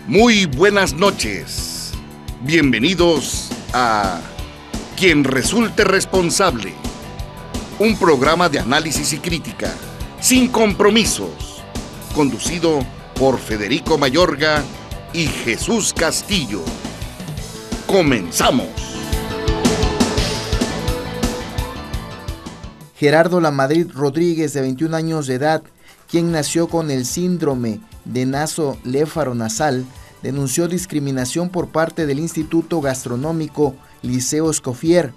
Muy buenas noches. Bienvenidos a Quien Resulte Responsable, un programa de análisis y crítica, sin compromisos, conducido por Federico Mayorga y Jesús Castillo. ¡Comenzamos! Gerardo Lamadrid Rodríguez, de 21 años de edad, quien nació con el síndrome de naso-léfaro-nasal, denunció discriminación por parte del Instituto Gastronómico Liceo Escoffier.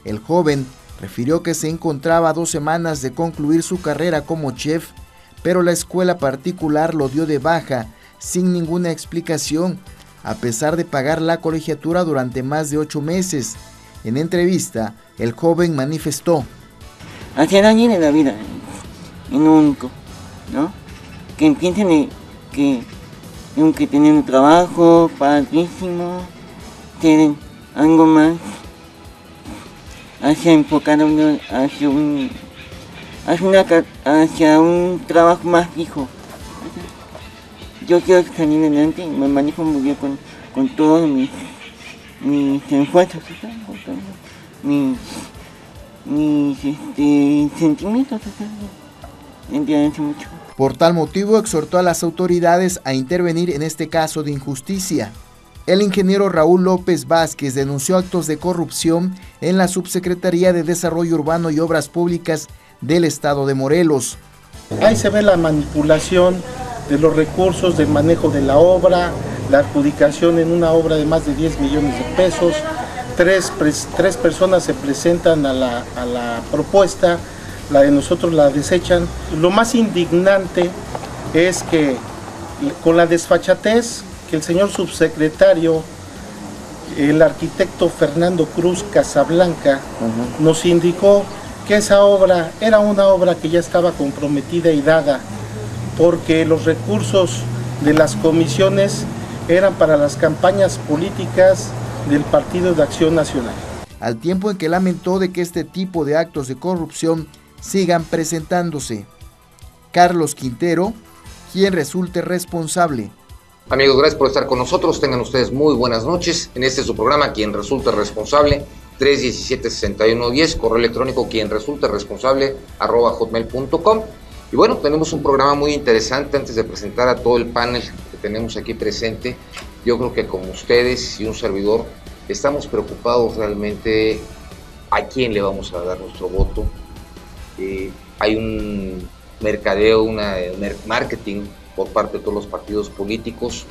El joven refirió que se encontraba a 2 semanas de concluir su carrera como chef, pero la escuela particular lo dio de baja sin ninguna explicación, a pesar de pagar la colegiatura durante más de 8 meses. En entrevista, el joven manifestó: hacia alguien en la vida, en lo único, ¿no? Que empiecen que tengo que tener un trabajo padrísimo, tener algo más, hacia enfocar hacia un trabajo más fijo. Yo quiero salir adelante y me manejo muy bien con todos mis esfuerzos, con todos mis sentimientos, entiendes mucho. Por tal motivo, exhortó a las autoridades a intervenir en este caso de injusticia. El ingeniero Raúl López Vázquez denunció actos de corrupción en la Subsecretaría de Desarrollo Urbano y Obras Públicas del Estado de Morelos. Ahí se ve la manipulación de los recursos, del manejo de la obra, la adjudicación en una obra de más de 10 millones de pesos. Tres personas se presentan a la propuesta, la de nosotros la desechan. Lo más indignante es que con la desfachatez que el señor subsecretario, el arquitecto Fernando Cruz Casablanca, nos indicó que esa obra era una obra que ya estaba comprometida y dada, porque los recursos de las comisiones eran para las campañas políticas del Partido de Acción Nacional. Al tiempo en que lamentó de que este tipo de actos de corrupción sigan presentándose. Carlos Quintero, quien resulte responsable. Amigos, gracias por estar con nosotros. Tengan ustedes muy buenas noches. En este es su programa, Quien Resulte Responsable, 317-6110, correo electrónico quienresulteresponsable@hotmail.com. Y bueno, tenemos un programa muy interesante. Antes de presentar a todo el panel que tenemos aquí presente, yo creo que como ustedes y un servidor estamos preocupados realmente a quién le vamos a dar nuestro voto. Hay un mercadeo, marketing por parte de todos los partidos políticos,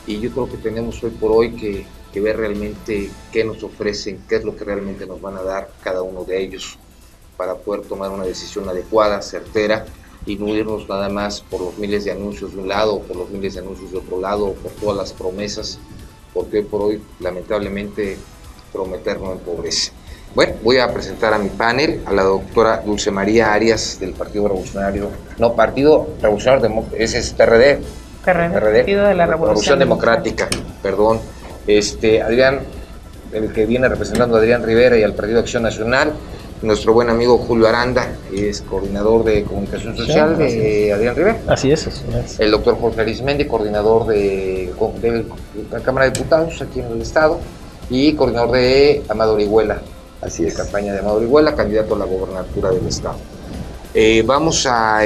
y yo creo que tenemos hoy por hoy que ver realmente qué nos ofrecen, qué es lo que realmente nos van a dar cada uno de ellos para poder tomar una decisión adecuada, certera, y no irnos nada más por los miles de anuncios de un lado o por los miles de anuncios de otro lado o por todas las promesas, porque hoy por hoy lamentablemente prometer no empobrece. Bueno, voy a presentar a mi panel, a la doctora Dulce María Arias del Partido Revolucionario, ese es PRD, Partido de la Revolución Democrática, perdón. Adrián, el que viene representando a Adrián Rivera y al Partido Acción Nacional, nuestro buen amigo Julio Aranda, es coordinador de comunicación social de Adrián Rivera. Así es. El doctor Jorge Arismendi, coordinador de la Cámara de Diputados aquí en el Estado, y coordinador de Amado Orihuela. Así es. Campaña de Amado Orihuela, candidato a la gobernatura del Estado. Vamos a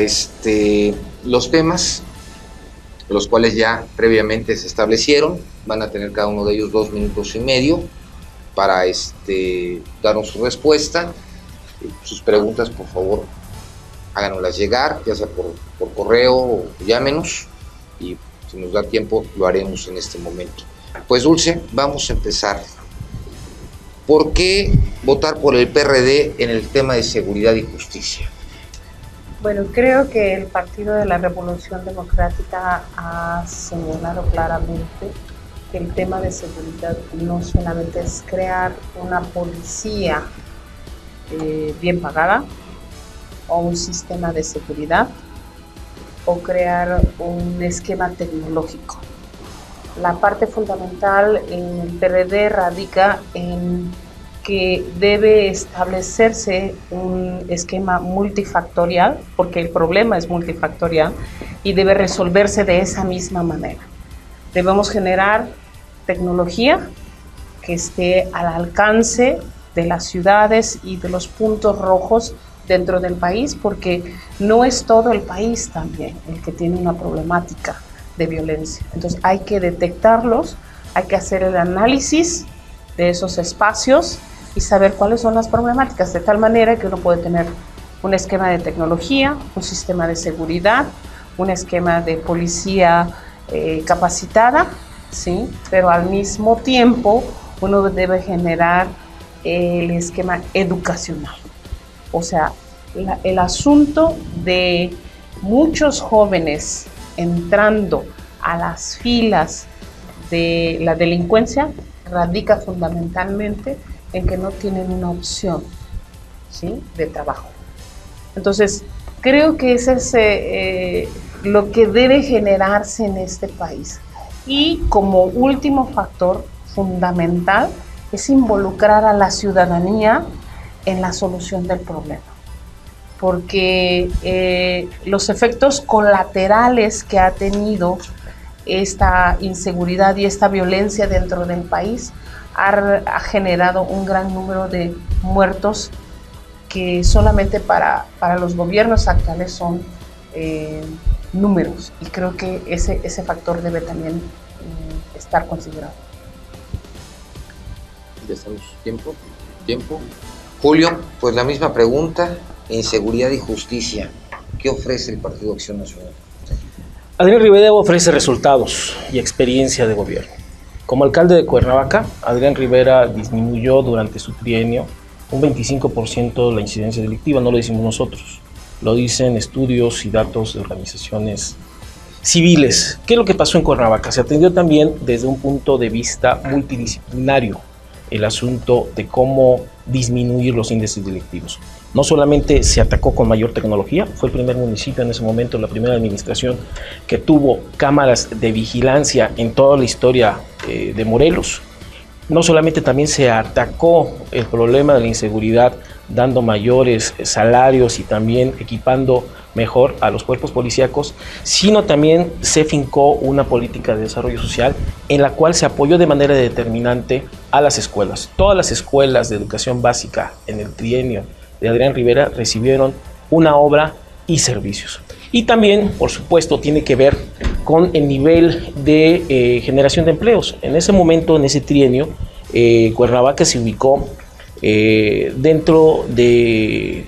los temas, los cuales ya previamente se establecieron. Van a tener cada uno de ellos 2 minutos y medio para darnos su respuesta. Sus preguntas, por favor, háganoslas llegar, ya sea por correo o llámenos, y si nos da tiempo lo haremos en este momento. Pues Dulce, vamos a empezar. ¿Por qué votar por el PRD en el tema de seguridad y justicia? Bueno, creo que el Partido de la Revolución Democrática ha señalado claramente que el tema de seguridad no solamente es crear una policía bien pagada o un sistema de seguridad o crear un esquema tecnológico. La parte fundamental en el PRD radica en que debe establecerse un esquema multifactorial, porque el problema es multifactorial y debe resolverse de esa misma manera. Debemos generar tecnología que esté al alcance de las ciudades y de los puntos rojos dentro del país, porque no es todo el país también el que tiene una problemática de violencia. Entonces hay que detectarlos, hay que hacer el análisis de esos espacios y saber cuáles son las problemáticas, de tal manera que uno puede tener un esquema de tecnología, un sistema de seguridad, un esquema de policía capacitada, ¿sí? Pero al mismo tiempo uno debe generar el esquema educacional. O sea, el asunto de muchos jóvenes entrando a las filas de la delincuencia radica fundamentalmente en que no tienen una opción, ¿sí?, de trabajo. Entonces, creo que ese es lo que debe generarse en este país. Y como último factor fundamental es involucrar a la ciudadanía en la solución del problema. Porque los efectos colaterales que ha tenido esta inseguridad y esta violencia dentro del país ha generado un gran número de muertos que solamente para los gobiernos actuales son números, y creo que ese factor debe también estar considerado. Ya estamos, tiempo. Julio, pues la misma pregunta, inseguridad y justicia, ¿qué ofrece el Partido Acción Nacional? Adrián Rivera ofrece resultados y experiencia de gobierno. Como alcalde de Cuernavaca, Adrián Rivera disminuyó durante su trienio un 25% la incidencia delictiva. No lo decimos nosotros, lo dicen estudios y datos de organizaciones civiles. ¿Qué es lo que pasó en Cuernavaca? Se atendió también desde un punto de vista multidisciplinario el asunto de cómo disminuir los índices delictivos. No solamente se atacó con mayor tecnología, fue el primer municipio en ese momento, la primera administración que tuvo cámaras de vigilancia en toda la historia de Morelos. No solamente también se atacó el problema de la inseguridad dando mayores salarios y también equipando mejor a los cuerpos policíacos, sino también se fincó una política de desarrollo social en la cual se apoyó de manera determinante a las escuelas. Todas las escuelas de educación básica en el trienio de Adrián Rivera recibieron una obra y servicios. Y también, por supuesto, tiene que ver con el nivel de generación de empleos. En ese momento, en ese trienio, Cuernavaca se ubicó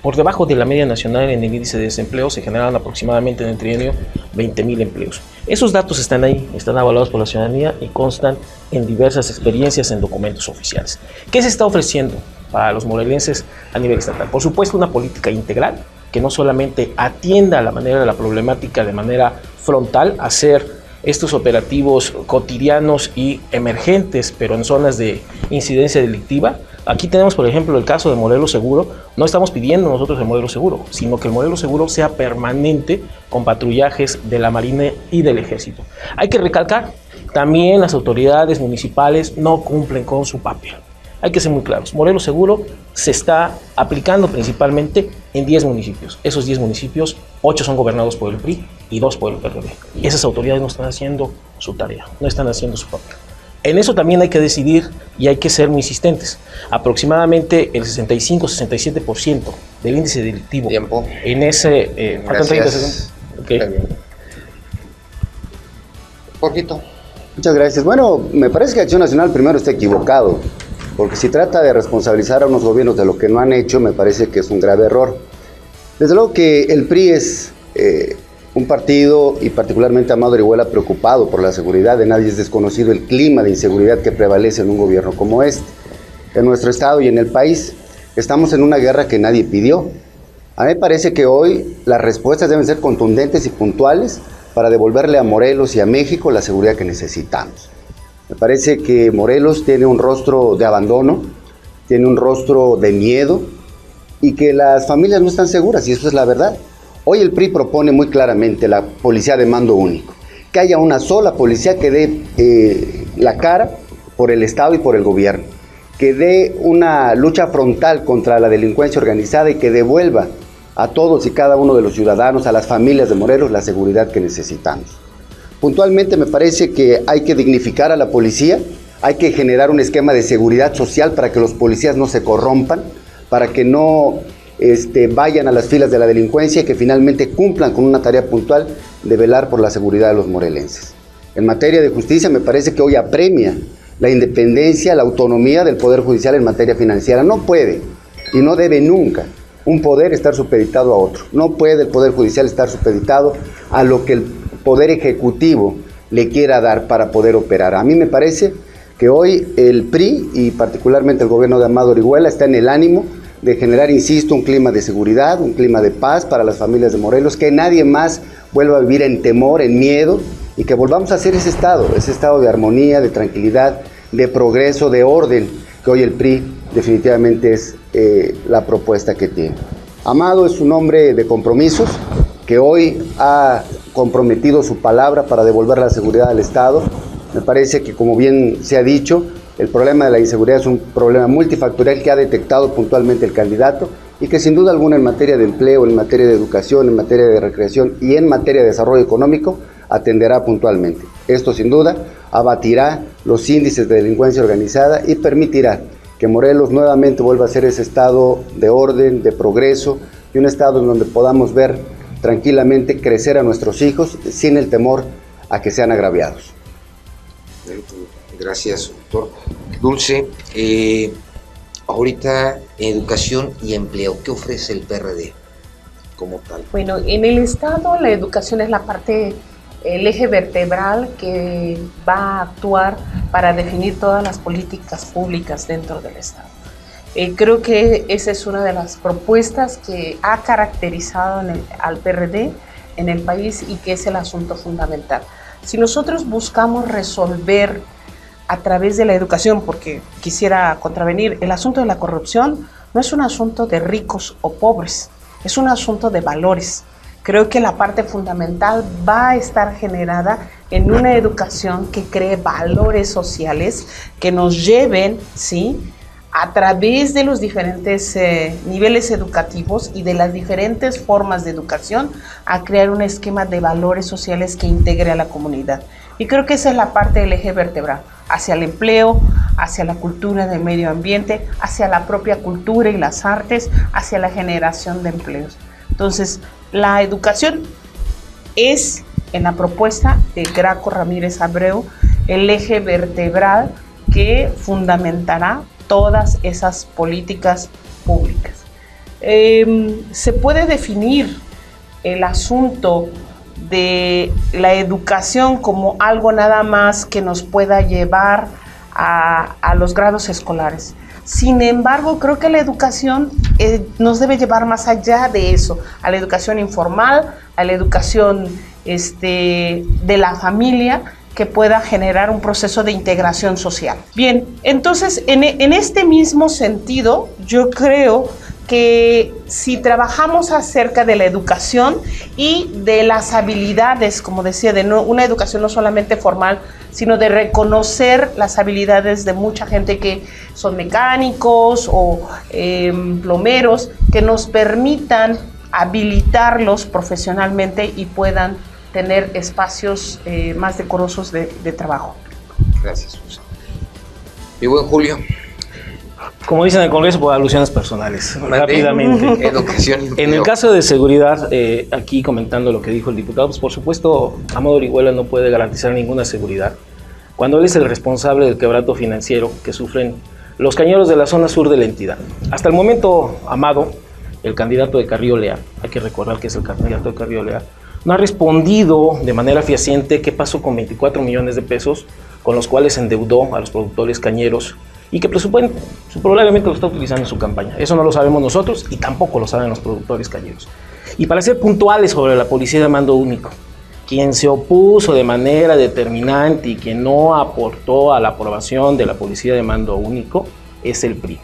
por debajo de la media nacional en el índice de desempleo. Se generaron aproximadamente en el trienio 20,000 empleos. Esos datos están ahí, están avalados por la ciudadanía y constan en diversas experiencias en documentos oficiales. ¿Qué se está ofreciendo para los morelenses a nivel estatal? Por supuesto, una política integral que no solamente atienda la manera de la problemática de manera frontal, hacer estos operativos cotidianos y emergentes, pero en zonas de incidencia delictiva. Aquí tenemos, por ejemplo, el caso de Morelos Seguro. No estamos pidiendo nosotros el Morelos Seguro, sino que el Morelos Seguro sea permanente con patrullajes de la Marina y del Ejército. Hay que recalcar, también las autoridades municipales no cumplen con su papel. Hay que ser muy claros. Morelos Seguro se está aplicando principalmente en 10 municipios. Esos 10 municipios, 8 son gobernados por el PRI y 2 por el PRD. Y esas autoridades no están haciendo su tarea, no están haciendo su papel. En eso también hay que decidir y hay que ser muy insistentes. Aproximadamente el 65-67% del índice delictivo. Tiempo. En ese... Gracias. 30 segundos. Okay. Poquito. Muchas gracias. Bueno, me parece que Acción Nacional primero está equivocado, porque si trata de responsabilizar a unos gobiernos de lo que no han hecho, me parece que es un grave error. Desde luego que el PRI es un partido, y particularmente Amado Orihuela, preocupado por la seguridad. De nadie es desconocido el clima de inseguridad que prevalece en un gobierno como este. En nuestro estado y en el país estamos en una guerra que nadie pidió. A mí me parece que hoy las respuestas deben ser contundentes y puntuales para devolverle a Morelos y a México la seguridad que necesitamos. Me parece que Morelos tiene un rostro de abandono, tiene un rostro de miedo y que las familias no están seguras, y eso es la verdad. Hoy el PRI propone muy claramente la policía de mando único, que haya una sola policía que dé la cara por el Estado y por el gobierno, que dé una lucha frontal contra la delincuencia organizada y que devuelva a todos y cada uno de los ciudadanos, a las familias de Morelos, la seguridad que necesitamos. Puntualmente me parece que hay que dignificar a la policía, hay que generar un esquema de seguridad social para que los policías no se corrompan, para que no vayan a las filas de la delincuencia y que finalmente cumplan con una tarea puntual de velar por la seguridad de los morelenses. En materia de justicia me parece que hoy apremia la independencia, la autonomía del Poder Judicial en materia financiera. No puede y no debe nunca un poder estar supeditado a otro. No puede el Poder Judicial estar supeditado a lo que el Poder Ejecutivo le quiera dar para poder operar. A mí me parece que hoy el PRI y particularmente el gobierno de Amado Orihuela está en el ánimo de generar, insisto, un clima de seguridad, un clima de paz para las familias de Morelos, que nadie más vuelva a vivir en temor, en miedo, y que volvamos a hacer ese estado de armonía, de tranquilidad, de progreso, de orden, que hoy el PRI definitivamente es la propuesta que tiene. Amado es un hombre de compromisos, que hoy ha comprometido su palabra para devolver la seguridad al Estado. Me parece que, como bien se ha dicho, el problema de la inseguridad es un problema multifactorial que ha detectado puntualmente el candidato y que sin duda alguna en materia de empleo, en materia de educación, en materia de recreación y en materia de desarrollo económico atenderá puntualmente. Esto sin duda abatirá los índices de delincuencia organizada y permitirá que Morelos nuevamente vuelva a ser ese estado de orden, de progreso y un estado en donde podamos ver tranquilamente crecer a nuestros hijos sin el temor a que sean agraviados. Gracias, doctor. Dulce, ahorita educación y empleo, ¿qué ofrece el PRD como tal? Bueno, en el Estado la educación es la parte, el eje vertebral que va a actuar para definir todas las políticas públicas dentro del Estado. Creo que esa es una de las propuestas que ha caracterizado al PRD en el país y que es el asunto fundamental. Si nosotros buscamos resolver a través de la educación, porque quisiera contravenir, el asunto de la corrupción no es un asunto de ricos o pobres, es un asunto de valores. Creo que la parte fundamental va a estar generada en una educación que cree valores sociales que nos lleven, ¿sí?, a través de los diferentes niveles educativos y de las diferentes formas de educación a crear un esquema de valores sociales que integre a la comunidad. Y creo que esa es la parte del eje vertebral, hacia el empleo, hacia la cultura del medio ambiente, hacia la propia cultura y las artes, hacia la generación de empleos. Entonces, la educación es, en la propuesta de Graco Ramírez Abreu, el eje vertebral que fundamentará todas esas políticas públicas. Se puede definir el asunto de la educación como algo nada más que nos pueda llevar a los grados escolares. Sin embargo, creo que la educación nos debe llevar más allá de eso, a la educación informal, a la educación de la familia, que pueda generar un proceso de integración social. Bien, entonces en este mismo sentido, yo creo que si trabajamos acerca de la educación y de las habilidades, como decía, de una educación no solamente formal, sino de reconocer las habilidades de mucha gente que son mecánicos o plomeros, que nos permitan habilitarlos profesionalmente y puedan tener espacios más decorosos de trabajo. Gracias, Susana. Mi buen Julio. Como dicen en el Congreso, por alusiones personales, rápidamente. En el caso de seguridad, aquí comentando lo que dijo el diputado, pues por supuesto, Amado Orihuela no puede garantizar ninguna seguridad cuando él es el responsable del quebranto financiero que sufren los cañeros de la zona sur de la entidad. Hasta el momento, Amado, el candidato de Carrillo Leal, hay que recordar que es el candidato de Carrillo Leal, no ha respondido de manera fehaciente qué pasó con 24 millones de pesos con los cuales endeudó a los productores cañeros y que probablemente lo está utilizando en su campaña. Eso no lo sabemos nosotros y tampoco lo saben los productores cañeros. Y para ser puntuales sobre la policía de mando único, quien se opuso de manera determinante y quien no aportó a la aprobación de la policía de mando único es el PRI.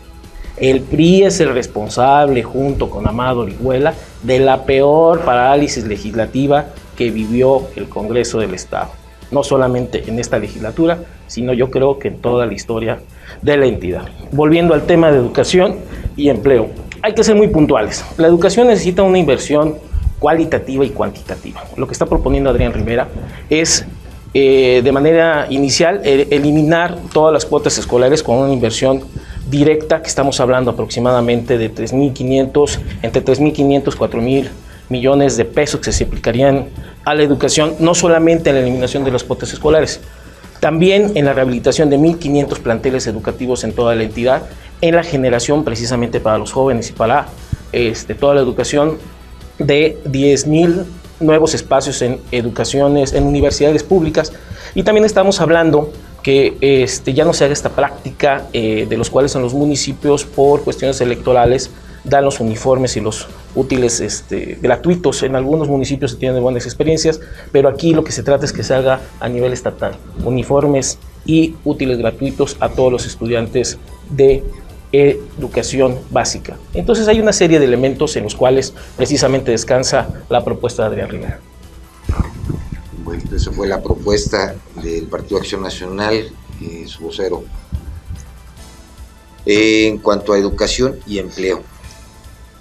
El PRI es el responsable, junto con Amado Orihuela, de la peor parálisis legislativa que vivió el Congreso del Estado. No solamente en esta legislatura, sino yo creo que en toda la historia de la entidad. Volviendo al tema de educación y empleo, hay que ser muy puntuales. La educación necesita una inversión cualitativa y cuantitativa. Lo que está proponiendo Adrián Rivera es de manera inicial, eliminar todas las cuotas escolares con una inversión directa, que estamos hablando aproximadamente de entre 3.500 y 4.000 millones de pesos que se aplicarían a la educación, no solamente en la eliminación de las cuotas escolares, también en la rehabilitación de 1.500 planteles educativos en toda la entidad, en la generación precisamente para los jóvenes y para toda la educación de 10.000 nuevos espacios en educaciones, en universidades públicas. Y también estamos hablando que ya no se haga esta práctica de los cuales en los municipios, por cuestiones electorales, dan los uniformes y los útiles gratuitos. En algunos municipios se tienen buenas experiencias, pero aquí lo que se trata es que se haga a nivel estatal, uniformes y útiles gratuitos a todos los estudiantes de educación básica. Entonces hay una serie de elementos en los cuales precisamente descansa la propuesta de Adrián Rivera. Bueno, esa fue la propuesta del Partido Acción Nacional, su vocero. En cuanto a educación y empleo.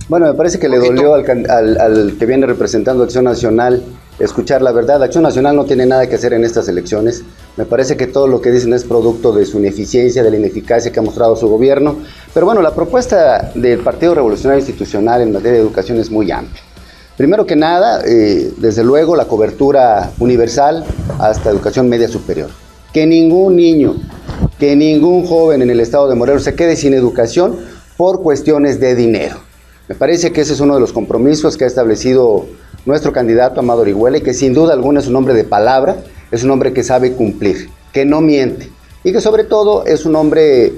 Bueno, me parece que le dolió al que viene representando Acción Nacional escuchar la verdad. Acción Nacional no tiene nada que hacer en estas elecciones. Me parece que todo lo que dicen es producto de su ineficiencia, de la ineficacia que ha mostrado su gobierno. Pero bueno, la propuesta del Partido Revolucionario Institucional en materia de educación es muy amplia. Primero que nada, desde luego, la cobertura universal hasta educación media superior. Que ningún niño, que ningún joven en el estado de Morelos se quede sin educación por cuestiones de dinero. Me parece que ese es uno de los compromisos que ha establecido nuestro candidato Amado Orihuela y que sin duda alguna es un hombre de palabra, es un hombre que sabe cumplir, que no miente y que sobre todo es un hombre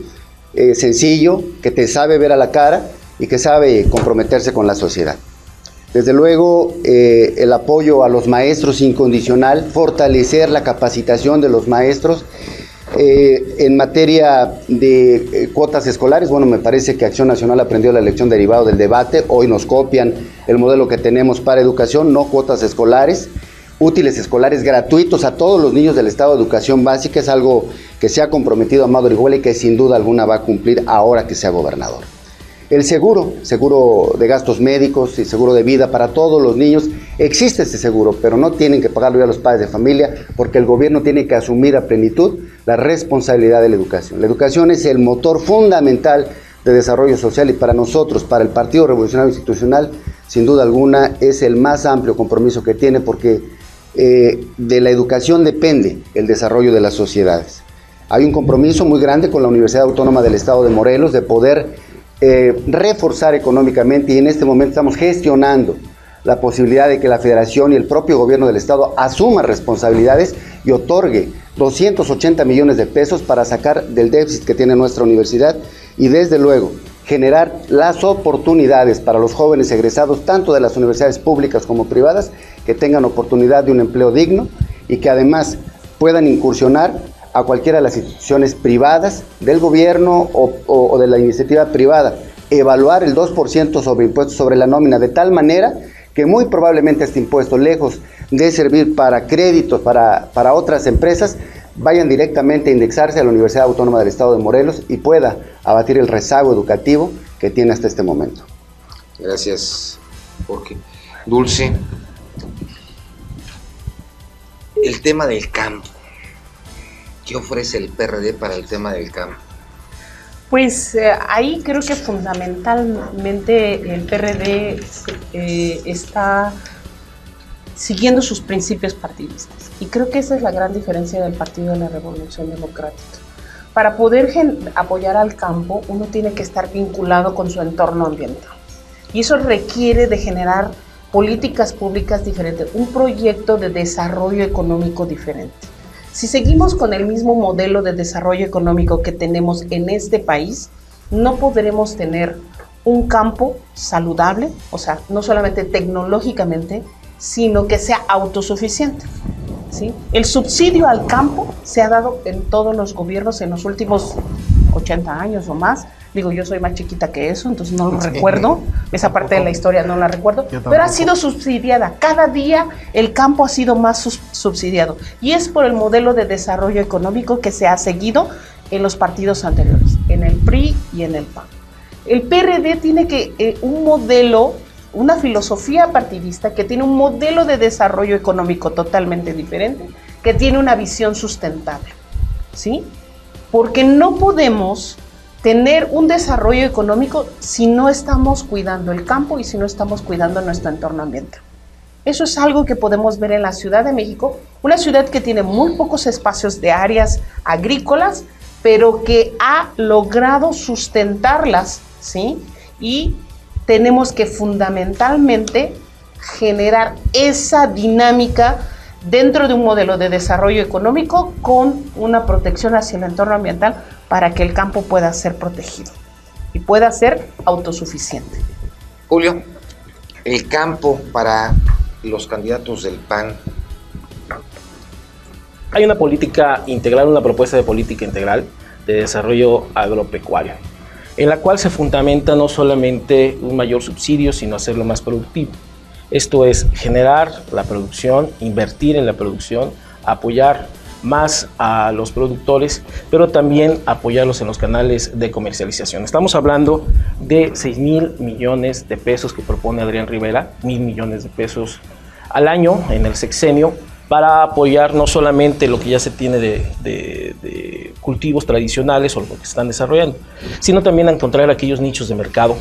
sencillo, que te sabe ver a la cara y que sabe comprometerse con la sociedad. Desde luego, el apoyo a los maestros incondicional, fortalecer la capacitación de los maestros. En materia de cuotas escolares, bueno, me parece que Acción Nacional aprendió la lección derivada del debate. Hoy nos copian el modelo que tenemos para educación, no cuotas escolares, útiles escolares gratuitos a todos los niños del estado de educación básica. Es algo que se ha comprometido Amado Orihuela y que sin duda alguna va a cumplir ahora que sea gobernador. El seguro de gastos médicos y seguro de vida para todos los niños, existe este seguro, pero no tienen que pagarlo ya los padres de familia, porque el gobierno tiene que asumir a plenitud la responsabilidad de la educación. La educación es el motor fundamental de desarrollo social y para nosotros, para el Partido Revolucionario Institucional, sin duda alguna es el más amplio compromiso que tiene, porque de la educación depende el desarrollo de las sociedades. Hay un compromiso muy grande con la Universidad Autónoma del Estado de Morelos de poder reforzar económicamente, y en este momento estamos gestionando la posibilidad de que la Federación y el propio gobierno del Estado asuma responsabilidades y otorgue 280 millones de pesos para sacar del déficit que tiene nuestra universidad y desde luego generar las oportunidades para los jóvenes egresados tanto de las universidades públicas como privadas que tengan oportunidad de un empleo digno y que además puedan incursionar a cualquiera de las instituciones privadas del gobierno o de la iniciativa privada, evaluar el 2% sobre impuestos sobre la nómina, de tal manera que muy probablemente este impuesto, lejos de servir para créditos para otras empresas, vayan directamente a indexarse a la Universidad Autónoma del Estado de Morelos y pueda abatir el rezago educativo que tiene hasta este momento. Gracias, Jorge. Dulce, el tema del campo. ¿Qué ofrece el PRD para el tema del campo? Pues ahí creo que fundamentalmente el PRD está siguiendo sus principios partidistas. Y creo que esa es la gran diferencia del Partido de la Revolución Democrática. Para poder apoyar al campo, uno tiene que estar vinculado con su entorno ambiental. Y eso requiere de generar políticas públicas diferentes, un proyecto de desarrollo económico diferente. Si seguimos con el mismo modelo de desarrollo económico que tenemos en este país, no podremos tener un campo saludable, o sea, no solamente tecnológicamente, sino que sea autosuficiente, ¿sí? El subsidio al campo se ha dado en todos los gobiernos en los últimos 80 años o más. Digo, yo soy más chiquita que eso, entonces no lo recuerdo. Esa parte de la historia no la recuerdo. Pero ha sido subsidiada. Cada día el campo ha sido más subsidiado. Y es por el modelo de desarrollo económico que se ha seguido en los partidos anteriores, en el PRI y en el PAN. El PRD tiene un modelo, una filosofía partidista que tiene un modelo de desarrollo económico totalmente diferente, que tiene una visión sustentable, ¿sí? Porque no podemos tener un desarrollo económico si no estamos cuidando el campo y si no estamos cuidando nuestro entorno ambiental. Eso es algo que podemos ver en la Ciudad de México, una ciudad que tiene muy pocos espacios de áreas agrícolas, pero que ha logrado sustentarlas, ¿sí? Y tenemos que fundamentalmente generar esa dinámica dentro de un modelo de desarrollo económico con una protección hacia el entorno ambiental para que el campo pueda ser protegido y pueda ser autosuficiente. Julio, el campo para los candidatos del PAN. Hay una política integral, una propuesta de política integral de desarrollo agropecuario, en la cual se fundamenta no solamente un mayor subsidio, sino hacerlo más productivo. Esto es generar la producción, invertir en la producción, apoyar más a los productores, pero también apoyarlos en los canales de comercialización. Estamos hablando de 6,000 millones de pesos que propone Adrián Rivera, 1,000 millones de pesos al año en el sexenio, para apoyar no solamente lo que ya se tiene de cultivos tradicionales o lo que se están desarrollando, sino también a encontrar aquellos nichos de mercado,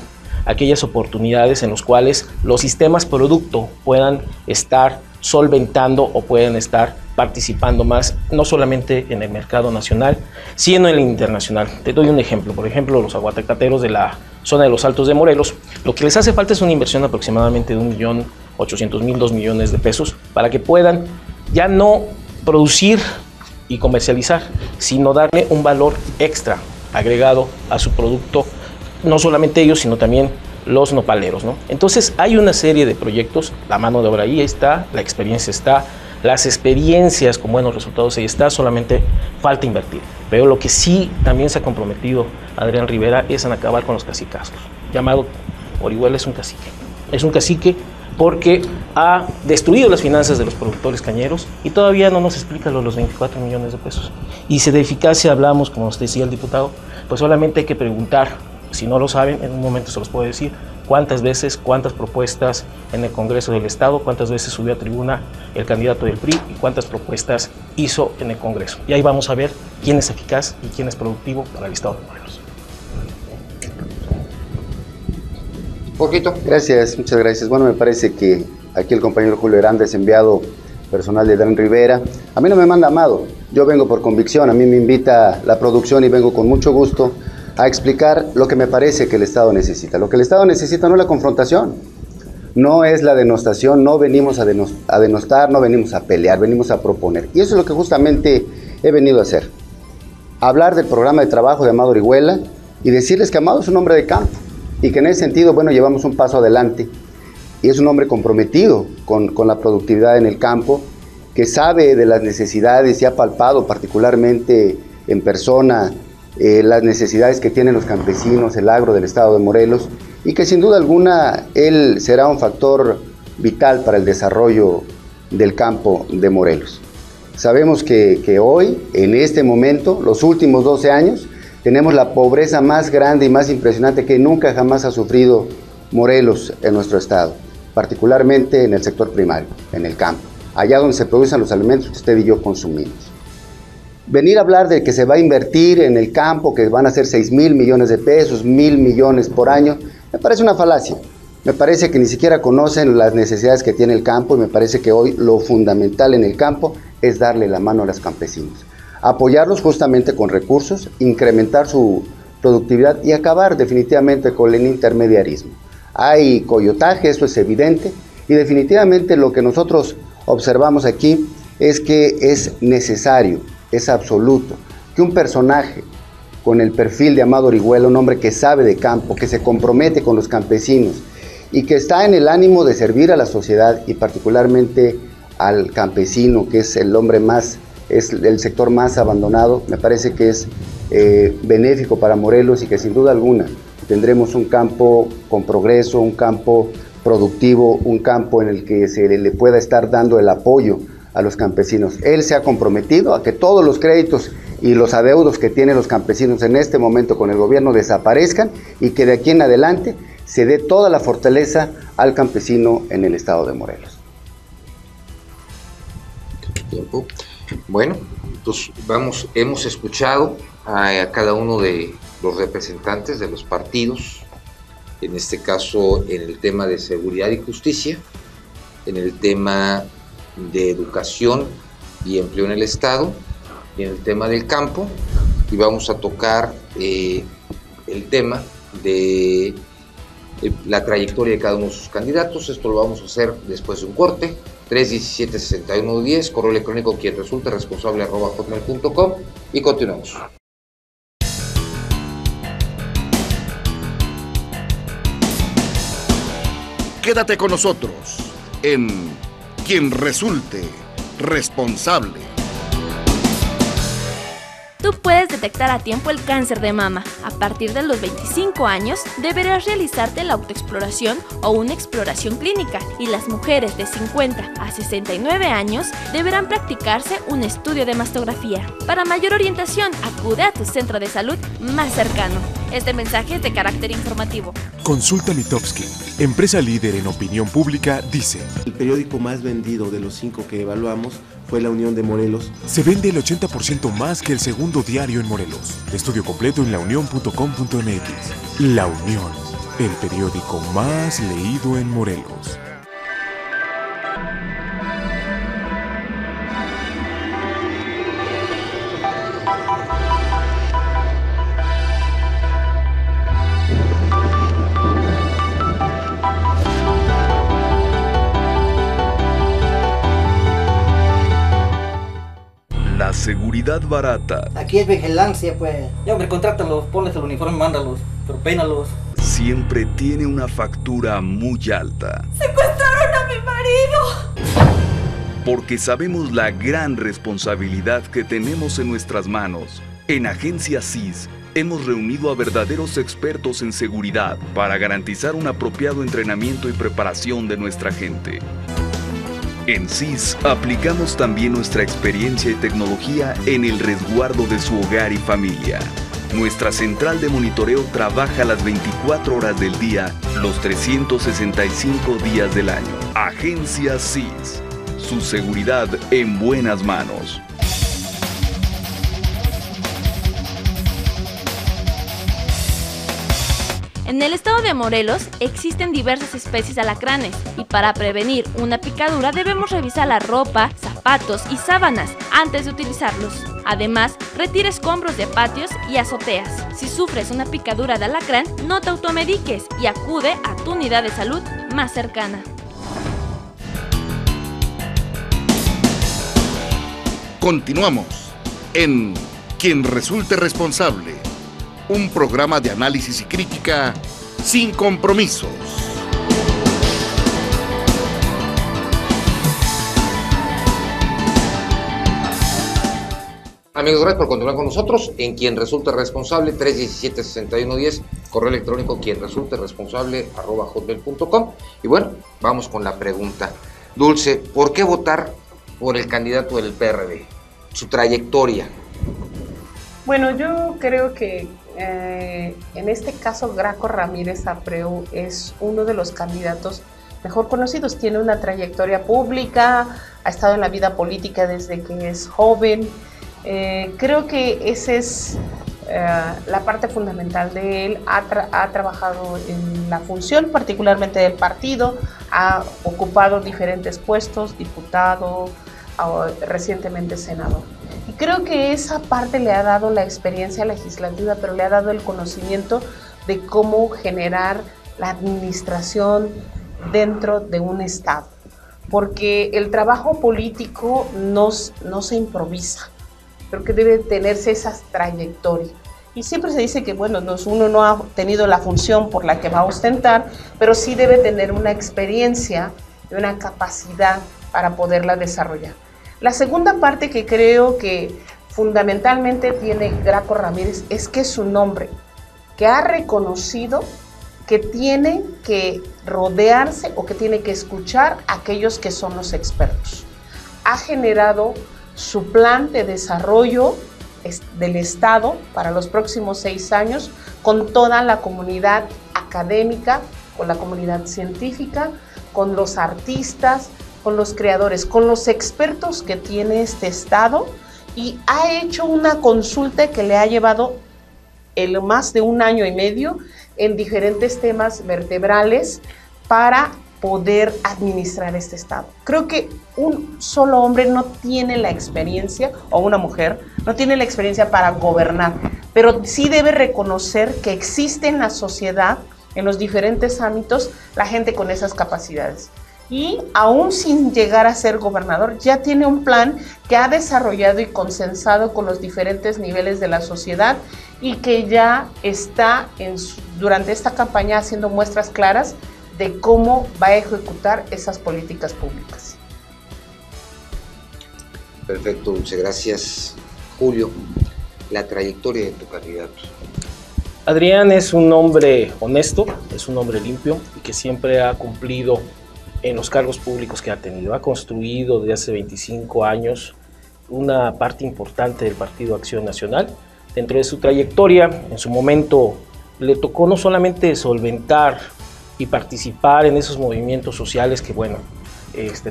aquellas oportunidades en los cuales los sistemas producto puedan estar solventando o pueden estar participando más, no solamente en el mercado nacional, sino en el internacional. Te doy un ejemplo, por ejemplo, los aguacateros de la zona de los Altos de Morelos, lo que les hace falta es una inversión aproximadamente de 1,800,000, 2 millones de pesos, para que puedan ya no producir y comercializar, sino darle un valor extra agregado a su producto, no solamente ellos, sino también los nopaleros, ¿no? Entonces hay una serie de proyectos, la mano de obra ahí está, la experiencia está, las experiencias con buenos resultados ahí está, solamente falta invertir. Pero lo que sí también se ha comprometido Adrián Rivera es en acabar con los cacicazgos. Llamado Orihuela es un cacique. Es un cacique porque ha destruido las finanzas de los productores cañeros y todavía no nos explica los 24 millones de pesos. Y si de eficacia hablamos, como nos decía el diputado, pues solamente hay que preguntar. Si no lo saben, en un momento se los puedo decir, cuántas veces, cuántas propuestas en el Congreso del Estado, cuántas veces subió a tribuna el candidato del PRI y cuántas propuestas hizo en el Congreso. Y ahí vamos a ver quién es eficaz y quién es productivo para el Estado de Morelos. Poquito. Gracias, muchas gracias. Bueno, me parece que aquí el compañero Julio Hernández, enviado personal de Adrián Rivera, a mí no me manda Amado, yo vengo por convicción, a mí me invita la producción y vengo con mucho gusto a explicar lo que me parece que el Estado necesita. Lo que el Estado necesita no es la confrontación, no es la denostación, no venimos a denostar, no venimos a pelear, venimos a proponer. Y eso es lo que justamente he venido a hacer. Hablar del programa de trabajo de Amado Orihuela y decirles que Amado es un hombre de campo y que en ese sentido, bueno, llevamos un paso adelante y es un hombre comprometido con la productividad en el campo, que sabe de las necesidades y ha palpado particularmente en persona las necesidades que tienen los campesinos, el agro del Estado de Morelos, y que sin duda alguna él será un factor vital para el desarrollo del campo de Morelos. Sabemos que hoy, en este momento, los últimos 12 años, tenemos la pobreza más grande y más impresionante que nunca jamás ha sufrido Morelos en nuestro estado, particularmente en el sector primario, en el campo, allá donde se producen los alimentos que usted y yo consumimos. Venir a hablar de que se va a invertir en el campo, que van a ser 6,000 millones de pesos, 1,000 millones por año, me parece una falacia. Me parece que ni siquiera conocen las necesidades que tiene el campo y me parece que hoy lo fundamental en el campo es darle la mano a los campesinos. Apoyarlos justamente con recursos, incrementar su productividad y acabar definitivamente con el intermediarismo. Hay coyotaje, eso es evidente, y definitivamente lo que nosotros observamos aquí es que es necesario, es absoluto, que un personaje con el perfil de Amado Orihuela, un hombre que sabe de campo, que se compromete con los campesinos y que está en el ánimo de servir a la sociedad y particularmente al campesino, que es el hombre más, es el sector más abandonado, me parece que es benéfico para Morelos y que sin duda alguna tendremos un campo con progreso, un campo productivo, un campo en el que se le pueda estar dando el apoyo a los campesinos. Él se ha comprometido a que todos los créditos y los adeudos que tienen los campesinos en este momento con el gobierno desaparezcan y que de aquí en adelante se dé toda la fortaleza al campesino en el estado de Morelos. Tiempo. Bueno, pues hemos escuchado a cada uno de los representantes de los partidos, en este caso en el tema de seguridad y justicia, en el tema de educación y empleo en el Estado, y en el tema del campo, y vamos a tocar el tema de la trayectoria de cada uno de sus candidatos. Esto lo vamos a hacer después de un corte. 317-6110, correo electrónico quien resulte responsable @hotmail.com, y continuamos. Quédate con nosotros en Quien Resulte Responsable. Tú puedes detectar a tiempo el cáncer de mama. A partir de los 25 años, deberás realizarte la autoexploración o una exploración clínica, y las mujeres de 50 a 69 años deberán practicarse un estudio de mastografía. Para mayor orientación, acude a tu centro de salud más cercano. Este mensaje es de carácter informativo. Consulta Mitofsky, empresa líder en opinión pública, dice: el periódico más vendido de los 5 que evaluamos fue La Unión de Morelos. Se vende el 80% más que el segundo diario en Morelos. Estudio completo en launion.com.mx. La Unión, el periódico más leído en Morelos. La seguridad barata. Aquí es vigilancia, pues. Ya, hombre, contrátalos, ponles el uniforme, mándalos, pero peínalos. Siempre tiene una factura muy alta. ¡Secuestraron a mi marido! Porque sabemos la gran responsabilidad que tenemos en nuestras manos. En Agencia CIS hemos reunido a verdaderos expertos en seguridad para garantizar un apropiado entrenamiento y preparación de nuestra gente. En CIS aplicamos también nuestra experiencia y tecnología en el resguardo de su hogar y familia. Nuestra central de monitoreo trabaja las 24 horas del día, los 365 días del año. Agencia CIS. Su seguridad en buenas manos. En el estado de Morelos existen diversas especies de alacranes, y para prevenir una picadura debemos revisar la ropa, zapatos y sábanas antes de utilizarlos. Además, retira escombros de patios y azoteas. Si sufres una picadura de alacrán, no te automediques y acude a tu unidad de salud más cercana. Continuamos en Quien Resulte Responsable, un programa de análisis y crítica sin compromisos. Amigos, gracias por continuar con nosotros en Quien Resulte Responsable. 317-6110, correo electrónico quien resulte responsable @hotmail.com. Y bueno, vamos con la pregunta. Dulce, ¿por qué votar por el candidato del PRD? Su trayectoria. Bueno, yo creo que en este caso Graco Ramírez Abreu es uno de los candidatos mejor conocidos. Tiene una trayectoria pública, ha estado en la vida política desde que es joven. Creo que esa es la parte fundamental de él. Ha trabajado en la función particularmente del partido, ha ocupado diferentes puestos, diputado, recientemente senador. Y creo que esa parte le ha dado la experiencia legislativa, pero le ha dado el conocimiento de cómo generar la administración dentro de un estado. Porque el trabajo político no se improvisa, pero que debe tenerse esa trayectoria. Y siempre se dice que, bueno, uno no ha tenido la función por la que va a ostentar, pero sí debe tener una experiencia y una capacidad para poderla desarrollar. La segunda parte que creo que fundamentalmente tiene Graco Ramírez es que es un hombre que ha reconocido que tiene que rodearse o que tiene que escuchar a aquellos que son los expertos. Ha generado su plan de desarrollo del Estado para los próximos 6 años con toda la comunidad académica, con la comunidad científica, con los artistas, con los creadores, con los expertos que tiene este estado, y ha hecho una consulta que le ha llevado más de 1 año y medio en diferentes temas vertebrales para poder administrar este estado. Creo que un solo hombre no tiene la experiencia, o una mujer, no tiene la experiencia para gobernar, pero sí debe reconocer que existe en la sociedad, en los diferentes ámbitos, la gente con esas capacidades. Y aún sin llegar a ser gobernador, ya tiene un plan que ha desarrollado y consensado con los diferentes niveles de la sociedad, y que ya está durante esta campaña haciendo muestras claras de cómo va a ejecutar esas políticas públicas. Perfecto, muchas gracias. Julio, la trayectoria de tu candidato. Adrián es un hombre honesto, es un hombre limpio y que siempre ha cumplido en los cargos públicos que ha tenido. Ha construido desde hace 25 años una parte importante del Partido Acción Nacional. Dentro de su trayectoria, en su momento, le tocó no solamente solventar y participar en esos movimientos sociales que, bueno,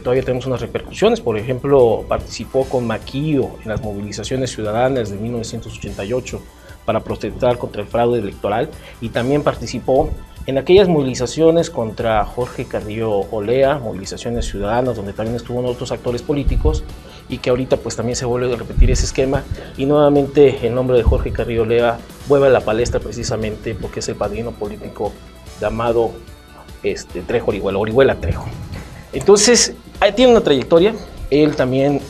todavía tenemos unas repercusiones. Por ejemplo, participó con Maquillo en las movilizaciones ciudadanas de 1988 para protestar contra el fraude electoral, y también participó en aquellas movilizaciones contra Jorge Carrillo Olea, movilizaciones ciudadanas donde también estuvo otros actores políticos, y que ahorita pues también se vuelve a repetir ese esquema, y nuevamente el nombre de Jorge Carrillo Olea vuelve a la palestra precisamente porque es el padrino político llamado Trejo Orihuela Trejo. Entonces, tiene una trayectoria. Él también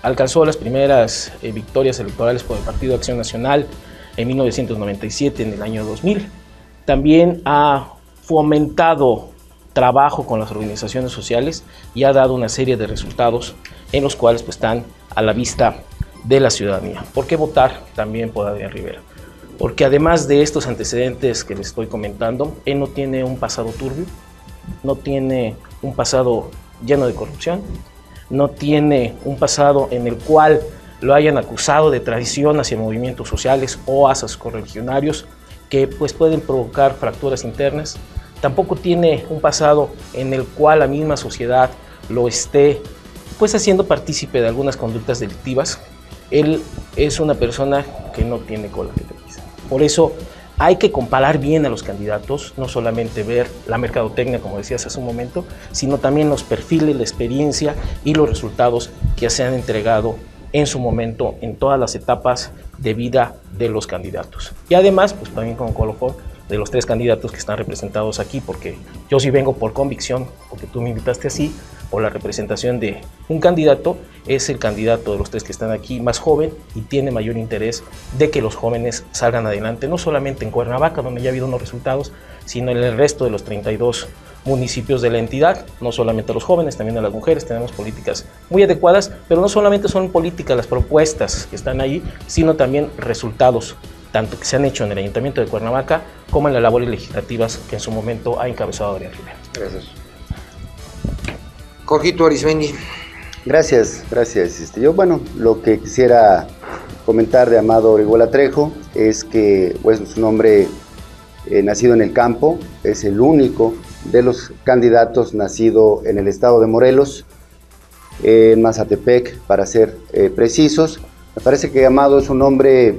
alcanzó las primeras victorias electorales por el Partido Acción Nacional en 1997, en el año 2000. También ha fomentado trabajo con las organizaciones sociales y ha dado una serie de resultados en los cuales pues, están a la vista de la ciudadanía. ¿Por qué votar también por Adrián Rivera? Porque además de estos antecedentes que les estoy comentando, él no tiene un pasado turbio, no tiene un pasado lleno de corrupción, no tiene un pasado en el cual lo hayan acusado de traición hacia movimientos sociales o hacia correligionarios que pues, pueden provocar fracturas internas. Tampoco tiene un pasado en el cual la misma sociedad lo esté pues, haciendo partícipe de algunas conductas delictivas. Él es una persona que no tiene cola que te pise. Por eso hay que comparar bien a los candidatos, no solamente ver la mercadotecnia, como decías hace un momento, sino también los perfiles, la experiencia y los resultados que se han entregado en su momento en todas las etapas de vida de los candidatos. Y además, pues también con colofón de los 3 candidatos que están representados aquí, porque yo sí vengo por convicción, porque tú me invitaste así, por la representación de un candidato, es el candidato de los 3 que están aquí más joven y tiene mayor interés de que los jóvenes salgan adelante, no solamente en Cuernavaca, donde ya ha habido unos resultados, sino en el resto de los 32 municipios de la entidad, no solamente a los jóvenes, también a las mujeres. Tenemos políticas muy adecuadas, pero no solamente son políticas las propuestas que están ahí, sino también resultados, tanto que se han hecho en el Ayuntamiento de Cuernavaca como en las labores legislativas que en su momento ha encabezado Adrián Rivera. Gracias. Jorgito Arismendi. Gracias. Yo, bueno, lo que quisiera comentar de Amado Orihuela Trejo es que pues, es un hombre nacido en el campo, es el único de los candidatos nacido en el estado de Morelos, en Mazatepec, para ser precisos. Me parece que Amado es un hombre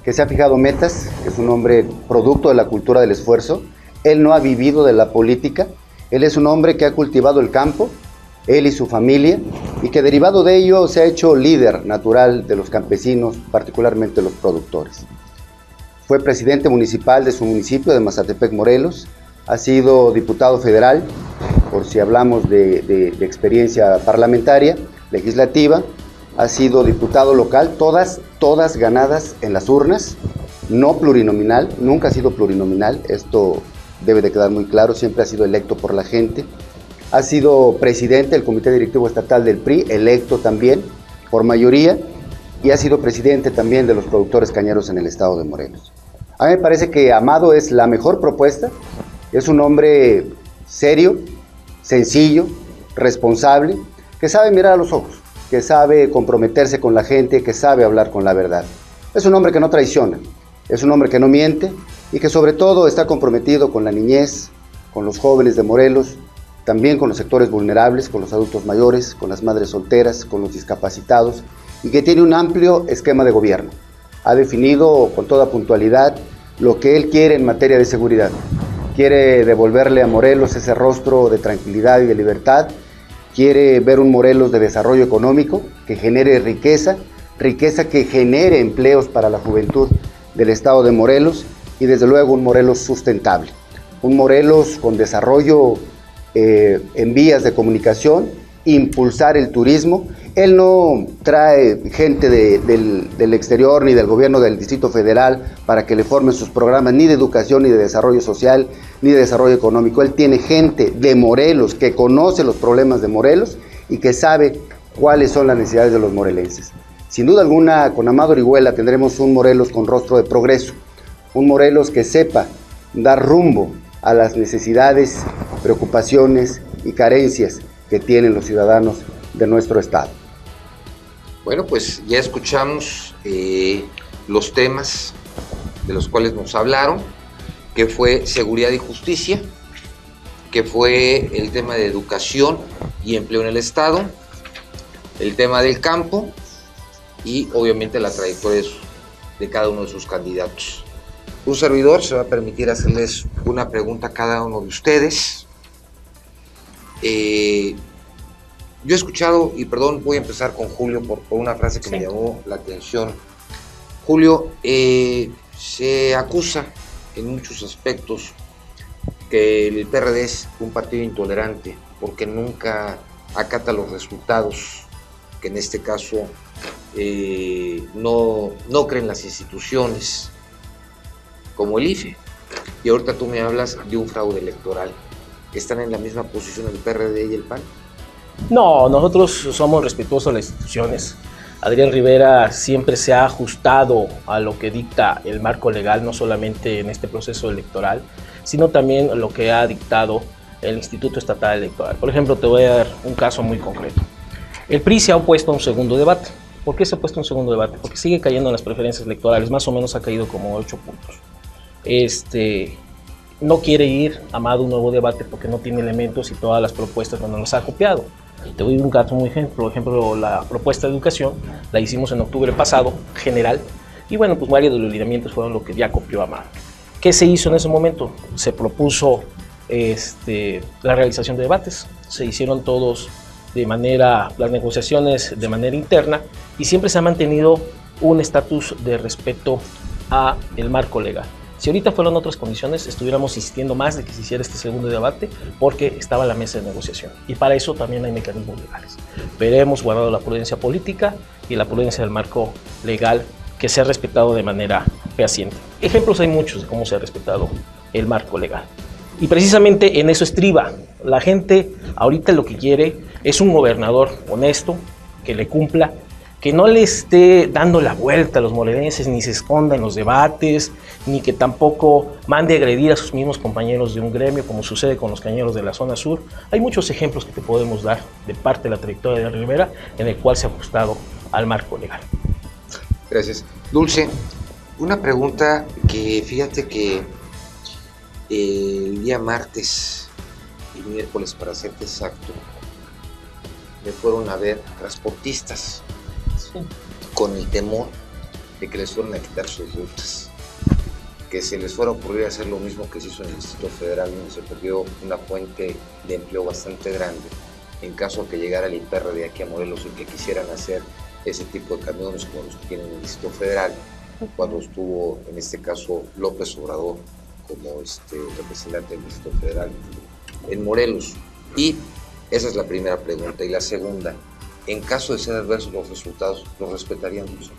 que se ha fijado metas, que es un hombre producto de la cultura del esfuerzo. Él no ha vivido de la política, él es un hombre que ha cultivado el campo, él y su familia, y que derivado de ello se ha hecho líder natural de los campesinos, particularmente los productores. Fue presidente municipal de su municipio de Mazatepec, Morelos, ha sido diputado federal, por si hablamos de experiencia parlamentaria, legislativa, ha sido diputado local, todas ganadas en las urnas, no plurinominal, nunca ha sido plurinominal, esto debe de quedar muy claro, siempre ha sido electo por la gente. Ha sido presidente del Comité Directivo Estatal del PRI, electo también por mayoría, y ha sido presidente también de los productores cañeros en el estado de Morelos. A mí me parece que Amado es la mejor propuesta, es un hombre serio, sencillo, responsable, que sabe mirar a los ojos, que sabe comprometerse con la gente, que sabe hablar con la verdad. Es un hombre que no traiciona, es un hombre que no miente y que sobre todo está comprometido con la niñez, con los jóvenes de Morelos, también con los sectores vulnerables, con los adultos mayores, con las madres solteras, con los discapacitados, y que tiene un amplio esquema de gobierno. Ha definido con toda puntualidad lo que él quiere en materia de seguridad. Quiere devolverle a Morelos ese rostro de tranquilidad y de libertad. Quiere ver un Morelos de desarrollo económico que genere riqueza que genere empleos para la juventud del estado de Morelos y desde luego un Morelos sustentable. Un Morelos con desarrollo en vías de comunicación, impulsar el turismo. Él no trae gente del exterior ni del gobierno del Distrito Federal para que le formen sus programas ni de educación, ni de desarrollo social, ni de desarrollo económico. Él tiene gente de Morelos que conoce los problemas de Morelos y que sabe cuáles son las necesidades de los morelenses. Sin duda alguna, con Amado Orihuela tendremos un Morelos con rostro de progreso, un Morelos que sepa dar rumbo a las necesidades, preocupaciones y carencias que tienen los ciudadanos de nuestro estado. Bueno, pues ya escuchamos los temas de los cuales nos hablaron, que fue seguridad y justicia, que fue el tema de educación y empleo en el estado, el tema del campo y obviamente la trayectoria de cada uno de sus candidatos. Un servidor se va a permitir hacerles una pregunta a cada uno de ustedes. Yo he escuchado, y perdón, voy a empezar con Julio por una frase que me llamó la atención. Julio, se acusa en muchos aspectos que el PRD es un partido intolerante porque nunca acata los resultados, que en este caso no creen las instituciones como el IFE. Y ahorita tú me hablas de un fraude electoral. ¿Están en la misma posición el PRD y el PAN? No, nosotros somos respetuosos de las instituciones. Adrián Rivera siempre se ha ajustado a lo que dicta el marco legal, no solamente en este proceso electoral, sino también lo que ha dictado el Instituto Estatal Electoral. Por ejemplo, te voy a dar un caso muy concreto. El PRI se ha opuesto a un segundo debate. ¿Por qué se ha puesto un segundo debate? Porque sigue cayendo en las preferencias electorales, más o menos ha caído como 8 puntos. No quiere ir Amado a un nuevo debate porque no tiene elementos y todas las propuestas no las ha copiado. Te doy un caso muy ejemplo. Por ejemplo, la propuesta de educación la hicimos en octubre pasado, general, y bueno, pues varios de los lineamientos fueron lo que ya copió Amado. ¿Qué se hizo en ese momento? Se propuso la realización de debates, se hicieron todos las negociaciones de manera interna y siempre se ha mantenido un estatus de respeto a el marco legal. Si ahorita fueron otras condiciones, estuviéramos insistiendo más de que se hiciera este segundo debate porque estaba la mesa de negociación y para eso también hay mecanismos legales. Pero hemos guardado la prudencia política y la prudencia del marco legal que se ha respetado de manera fehaciente. Ejemplos hay muchos de cómo se ha respetado el marco legal. Y precisamente en eso estriba. La gente ahorita lo que quiere es un gobernador honesto, que le cumpla, que no le esté dando la vuelta a los morelenses, ni se esconda en los debates, ni que tampoco mande a agredir a sus mismos compañeros de un gremio, como sucede con los cañeros de la zona sur. Hay muchos ejemplos que te podemos dar de parte de la trayectoria de Rivera, en el cual se ha ajustado al marco legal. Gracias. Dulce, una pregunta que fíjate que el día martes y miércoles, para serte exacto, me fueron a ver transportistas con el temor de que les fueran a quitar sus rutas, que se les fuera a ocurrir hacer lo mismo que se hizo en el Distrito Federal, donde se perdió una fuente de empleo bastante grande, en caso de que llegara el IPR de aquí a Morelos y que quisieran hacer ese tipo de camiones como los que tienen en el Distrito Federal, cuando estuvo en este caso López Obrador como representante del Distrito Federal en Morelos. Y esa es la primera pregunta. Y la segunda, en caso de ser adversos los resultados, ¿los respetaríamos?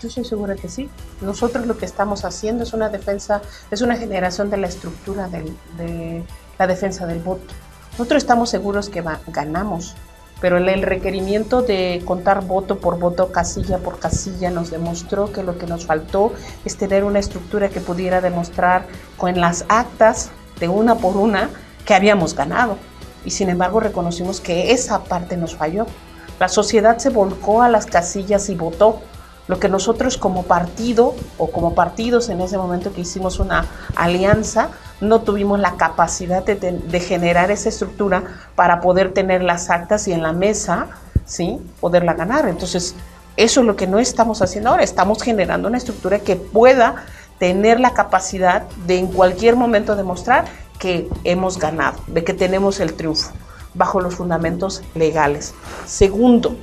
Yo estoy segura que sí. Nosotros lo que estamos haciendo es una defensa, es una generación de la estructura de la defensa del voto. Nosotros estamos seguros que ganamos, pero el requerimiento de contar voto por voto, casilla por casilla, nos demostró que lo que nos faltó es tener una estructura que pudiera demostrar con las actas de una por una que habíamos ganado. Y sin embargo reconocimos que esa parte nos falló. La sociedad se volcó a las casillas y votó. Lo que nosotros como partido o como partidos en ese momento que hicimos una alianza, no tuvimos la capacidad de generar esa estructura para poder tener las actas y en la mesa, ¿sí?, poderla ganar. Entonces, eso es lo que no estamos haciendo ahora. Estamos generando una estructura que pueda tener la capacidad de en cualquier momento demostrar que hemos ganado, de que tenemos el triunfo, bajo los fundamentos legales. Segundo,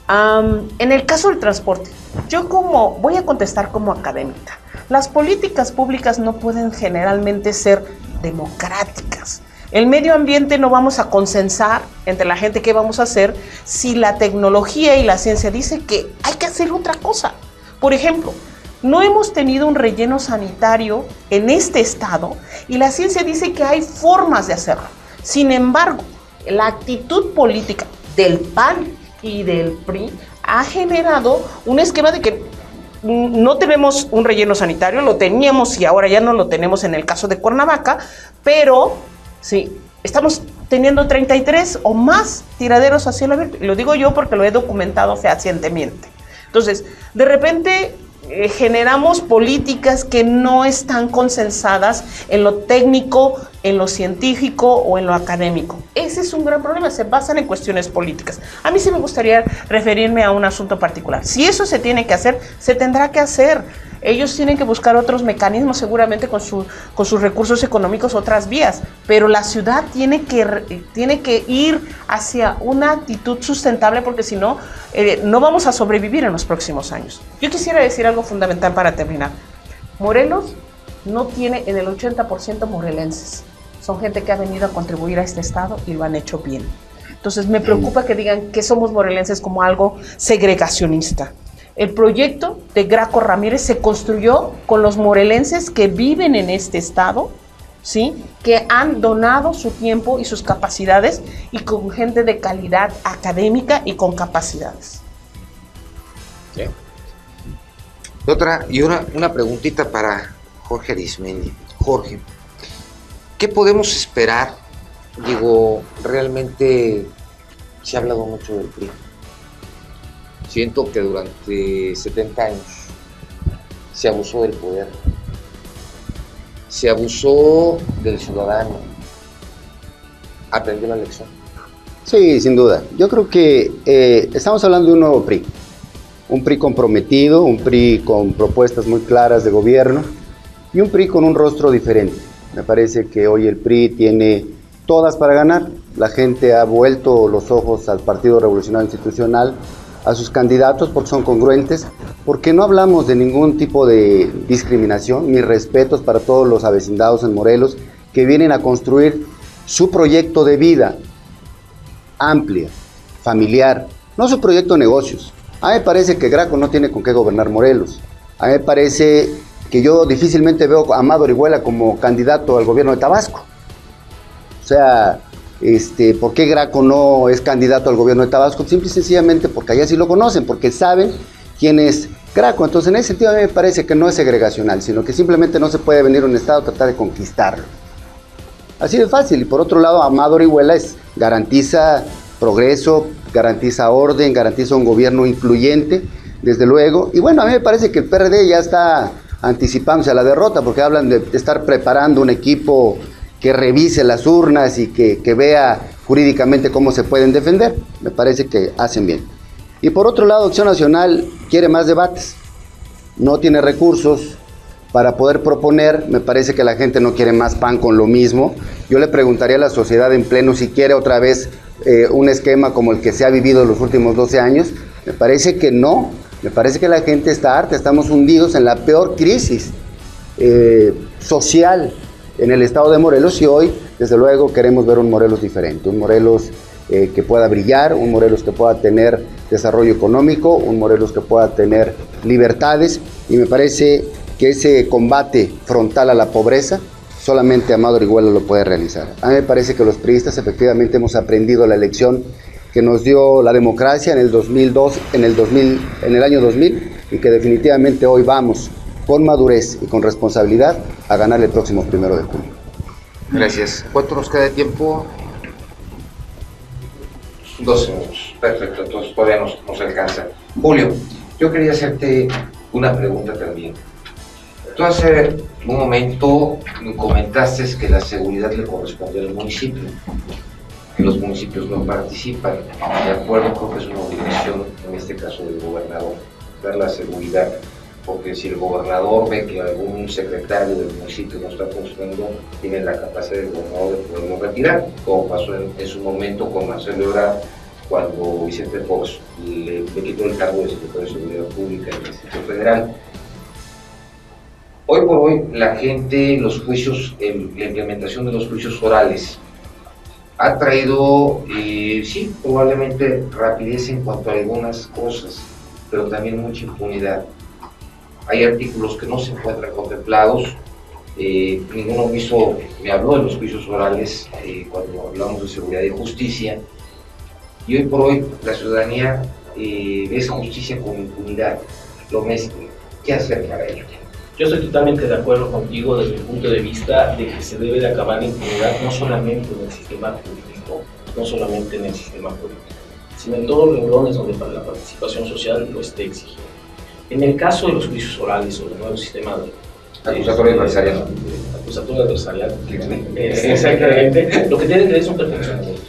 en el caso del transporte, yo voy a contestar como académica. Las políticas públicas no pueden generalmente ser democráticas. El medio ambiente no vamos a consensar entre la gente qué vamos a hacer si la tecnología y la ciencia dice que hay que hacer otra cosa. Por ejemplo, no hemos tenido un relleno sanitario en este estado y la ciencia dice que hay formas de hacerlo. Sin embargo, la actitud política del PAN y del PRI ha generado un esquema de que no tenemos un relleno sanitario, lo teníamos y ahora ya no lo tenemos en el caso de Cuernavaca, pero sí, estamos teniendo 33 o más tiraderos a cielo abierto. Y lo digo yo porque lo he documentado fehacientemente. Entonces, de repente generamos políticas que no están consensadas en lo técnico, en lo científico o en lo académico. Ese es un gran problema, se basan en cuestiones políticas. A mí sí me gustaría referirme a un asunto particular. Si eso se tiene que hacer, se tendrá que hacer. Ellos tienen que buscar otros mecanismos, seguramente con sus recursos económicos, otras vías, pero la ciudad tiene que ir hacia una actitud sustentable, porque si no, no vamos a sobrevivir en los próximos años. Yo quisiera decir algo fundamental para terminar. Morelos no tiene en el 80% morelenses. Son gente que ha venido a contribuir a este estado y lo han hecho bien. Entonces me preocupa que digan que somos morelenses como algo segregacionista. El proyecto de Graco Ramírez se construyó con los morelenses que viven en este estado, ¿sí?, que han donado su tiempo y sus capacidades, y con gente de calidad académica y con capacidades. ¿Sí? Una preguntita para Jorge Arismendi. Jorge, ¿qué podemos esperar? Digo, realmente se ha hablado mucho del PRI. Siento que durante 70 años se abusó del poder, se abusó del ciudadano. ¿Aprendió la lección? Sí, sin duda. Yo creo que estamos hablando de un nuevo PRI. Un PRI comprometido, un PRI con propuestas muy claras de gobierno y un PRI con un rostro diferente. Me parece que hoy el PRI tiene todas para ganar. La gente ha vuelto los ojos al Partido Revolucionario Institucional, a sus candidatos, porque son congruentes, porque no hablamos de ningún tipo de discriminación. Mis respetos para todos los avecindados en Morelos que vienen a construir su proyecto de vida amplia, familiar, no su proyecto de negocios. A mí me parece que Graco no tiene con qué gobernar Morelos. A mí me parece que yo difícilmente veo a Amado Orihuela como candidato al gobierno de Tabasco. O sea, ¿por qué Graco no es candidato al gobierno de Tabasco? Simple y sencillamente porque allá sí lo conocen, porque saben quién es Graco. Entonces, en ese sentido, a mí me parece que no es segregacional, sino que simplemente no se puede venir a un estado a tratar de conquistarlo. Así de fácil. Y por otro lado, Amado Orihuela garantiza progreso, garantiza orden, garantiza un gobierno incluyente, desde luego. Y bueno, a mí me parece que el PRD ya está anticipándose a la derrota, porque hablan de estar preparando un equipo que revise las urnas y que vea jurídicamente cómo se pueden defender. Me parece que hacen bien. Y por otro lado, Acción Nacional quiere más debates, no tiene recursos para poder proponer. Me parece que la gente no quiere más pan con lo mismo. Yo le preguntaría a la sociedad en pleno si quiere otra vez un esquema como el que se ha vivido en los últimos 12 años. Me parece que no. Me parece que la gente está harta. Estamos hundidos en la peor crisis social en el estado de Morelos, y hoy, desde luego, queremos ver un Morelos diferente, un Morelos que pueda brillar, un Morelos que pueda tener desarrollo económico, un Morelos que pueda tener libertades, y me parece que ese combate frontal a la pobreza solamente Amado Orihuela lo puede realizar. A mí me parece que los priistas efectivamente hemos aprendido la lección que nos dio la democracia en el 2002, en el año 2000, y que definitivamente hoy vamos con madurez y con responsabilidad a ganar el próximo 1 de junio. Gracias. ¿Cuánto nos queda de tiempo? 12 minutos. Perfecto, entonces todavía nos alcanza. Julio, yo quería hacerte una pregunta también. Tú hace un momento comentaste que la seguridad le corresponde al municipio, que los municipios no participan. De acuerdo, creo que es una obligación, en este caso del gobernador, dar la seguridad, porque si el gobernador ve que algún secretario del municipio no está funcionando, tiene la capacidad del gobernador de poderlo retirar, como pasó en su momento con Marcelo Ebrard, cuando Vicente Fox le quitó el cargo de secretario de Seguridad Pública en el Distrito Federal. Hoy por hoy, la gente, los juicios, la implementación de los juicios orales ha traído, sí, probablemente rapidez en cuanto a algunas cosas, pero también mucha impunidad. Hay artículos que no se encuentran contemplados, ninguno me habló de los juicios orales cuando hablamos de seguridad y justicia, y hoy por hoy la ciudadanía ve esa justicia con impunidad. ¿Qué hacer para ello? Yo estoy totalmente de acuerdo contigo desde el punto de vista de que se debe de acabar la impunidad no solamente en el sistema político, sino en todos los renglones donde para la participación social lo esté exigiendo. En el caso de los juicios orales o del nuevo sistema de acusatorio adversarial, exactamente, lo que tiene que ver es un perfeccionamiento.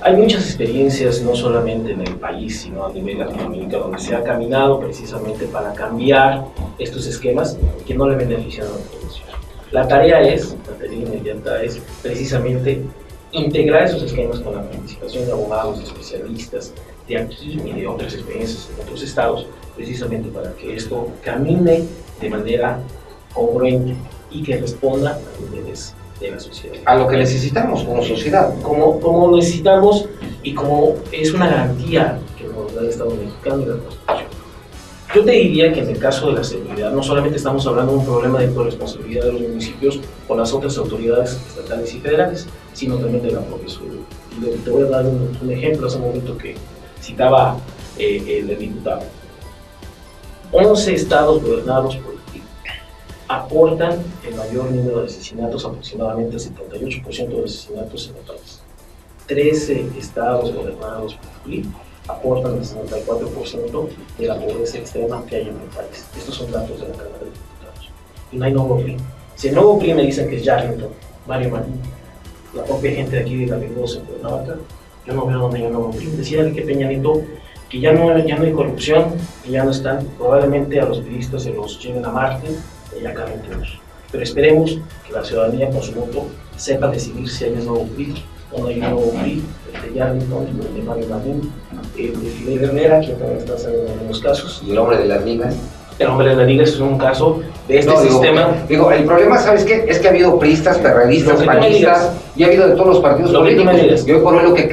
Hay muchas experiencias, no solamente en el país, sino a nivel latinoamericano, donde se ha caminado precisamente para cambiar estos esquemas que no le benefician a la población. La tarea inmediata es precisamente integrar esos esquemas con la participación de abogados, de especialistas de aquí y de otras experiencias en otros estados, precisamente para que esto camine de manera congruente y que responda a los intereses de la sociedad. A lo que necesitamos como sociedad. Como necesitamos y como es una garantía que nos da el Estado mexicano y la Constitución. Yo te diría que en el caso de la seguridad, no solamente estamos hablando de un problema de corresponsabilidad de los municipios con las otras autoridades estatales y federales, sino también de la propia seguridad. Y te voy a dar un ejemplo hace un momento que citaba el diputado. 11 estados gobernados por el PRI aportan el mayor número de asesinatos, aproximadamente el 78% de los asesinatos en el país. 13 estados gobernados por el PRI aportan el 64% de la pobreza extrema que hay en el país. Estos son datos de la Cámara de Diputados. Y no hay nuevo PRI. Si el nuevo PRI me dicen que es Yarrington, Mario Marín, la propia gente de aquí de la Mendoza, en Cuernavaca, yo no veo dónde hay un nuevo PRI. Decía que Peña Nieto que ya no hay corrupción, que ya no están, probablemente a los periodistas se los lleven a Marte y acá todos. Pero esperemos que la ciudadanía con su voto sepa decidir si hay un nuevo PRI o no hay un nuevo PRI, el de Yarrington, el de Mario Marín, el de Fidel Herrera, que también está saliendo en algunos casos. Y el hombre de las ligas. El hombre de las ligas es un caso de este sistema. Digo, el problema, ¿sabes qué? Es que ha habido priistas, perredistas, panistas, y ha habido de todos los partidos políticos. Y hoy por hoy lo que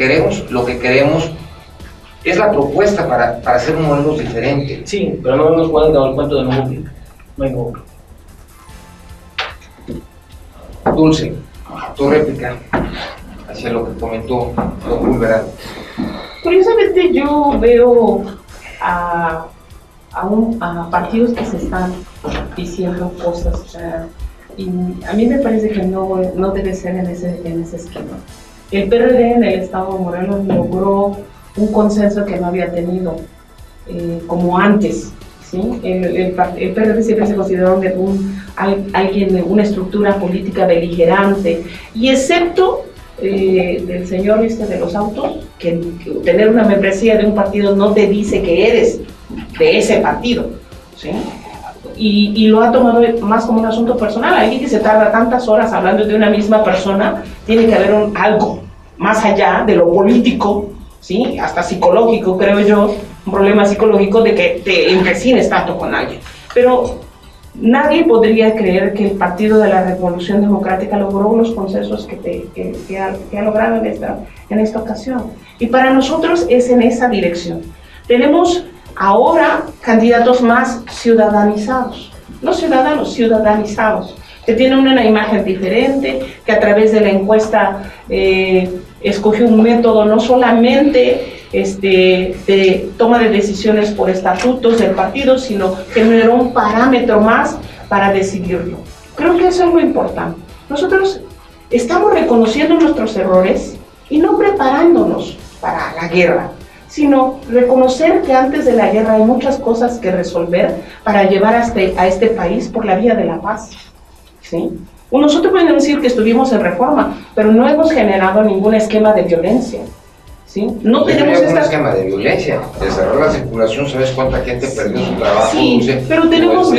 queremos es la propuesta para hacer un modelo diferente. Sí, pero no nos pueden dar el cuento de nuevo PRI. No hay nuevo PRI. Dulce, tu réplica hacia lo que comentó don Pulverano. Curiosamente yo veo a partidos que se están diciendo cosas y a mí me parece que no debe ser en ese esquema. El PRD en el estado de Morelos logró un consenso que no había tenido como antes, ¿sí? El PRD siempre se consideró alguien de una estructura política beligerante, y excepto del señor de los autos, que tener una membresía de un partido no te dice que eres de ese partido, ¿sí? Y lo ha tomado más como un asunto personal. Alguien que se tarda tantas horas hablando de una misma persona, tiene que haber algo más allá de lo político, ¿sí? Hasta psicológico, creo yo, un problema psicológico de que te empecines tanto con alguien. Pero nadie podría creer que el Partido de la Revolución Democrática logró los consensos que ha logrado en esta ocasión. Y para nosotros es en esa dirección. Tenemos ahora candidatos más ciudadanizados, no ciudadanos, ciudadanizados, que tienen una imagen diferente, que a través de la encuesta escogió un método no solamente de toma de decisiones por estatutos del partido, sino generó un parámetro más para decidirlo. Creo que eso es lo importante. Nosotros estamos reconociendo nuestros errores y no preparándonos para la guerra. sino reconocer que antes de la guerra hay muchas cosas que resolver para llevar a este país por la vía de la paz, ¿sí? Nosotros podemos decir que estuvimos en reforma, pero no hemos generado ningún esquema de violencia, ¿sí? No tenemos un esquema de violencia. De cerrar la circulación, ¿sabes cuánta gente perdió su trabajo? Sí, pero tenemos,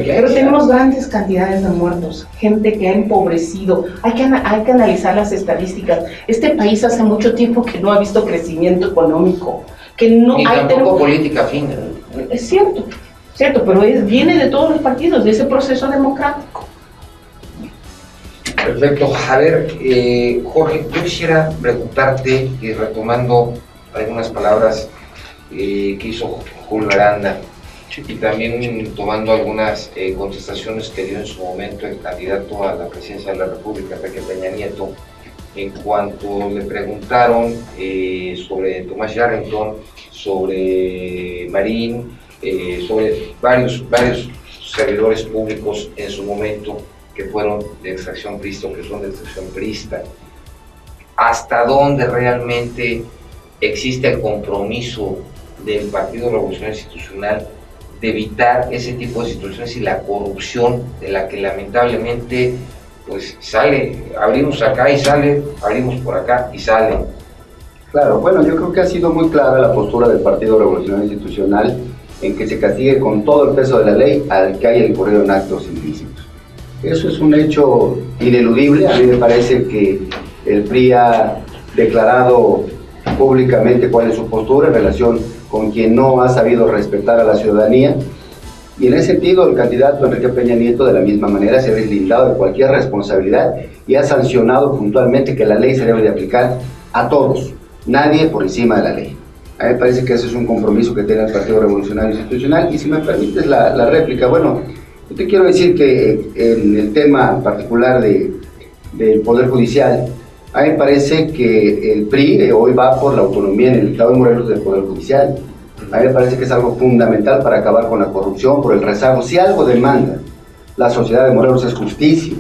pero tenemos grandes cantidades de muertos, gente que ha empobrecido. Hay que analizar las estadísticas. Este país hace mucho tiempo que no ha visto crecimiento económico, que no ni hay tampoco política fina. Es cierto, pero viene de todos los partidos, de ese proceso democrático. Perfecto. A ver, Jorge, yo quisiera preguntarte, retomando algunas palabras que hizo Julio Aranda, y también tomando algunas contestaciones que dio en su momento el candidato a la presidencia de la República, Enrique Peña Nieto, en cuanto le preguntaron sobre Tomás Yarrington, sobre Marín, sobre varios servidores públicos en su momento que fueron de extracción priista o que son de extracción priista. ¿Hasta dónde realmente existe el compromiso del Partido Revolucionario Institucional de evitar ese tipo de situaciones y la corrupción de la que lamentablemente pues sale, abrimos acá y sale, abrimos por acá y sale? Claro, bueno, yo creo que ha sido muy clara la postura del Partido Revolucionario Institucional en que se castigue con todo el peso de la ley al que haya incurrido en actos ilícitos. Eso es un hecho ineludible. A mí me parece que el PRI ha declarado públicamente cuál es su postura en relación con quien no ha sabido respetar a la ciudadanía, y en ese sentido el candidato Enrique Peña Nieto de la misma manera se ha deslindado de cualquier responsabilidad y ha sancionado puntualmente que la ley se debe de aplicar a todos, nadie por encima de la ley. A mí me parece que ese es un compromiso que tiene el Partido Revolucionario Institucional. Y si me permites la réplica, bueno, yo te quiero decir que en el tema particular del Poder Judicial, a mí me parece que el PRI hoy va por la autonomía en el Estado de Morelos del Poder Judicial. A mí me parece que es algo fundamental para acabar con la corrupción, por el rezago. Si algo demanda la sociedad de Morelos es justicia,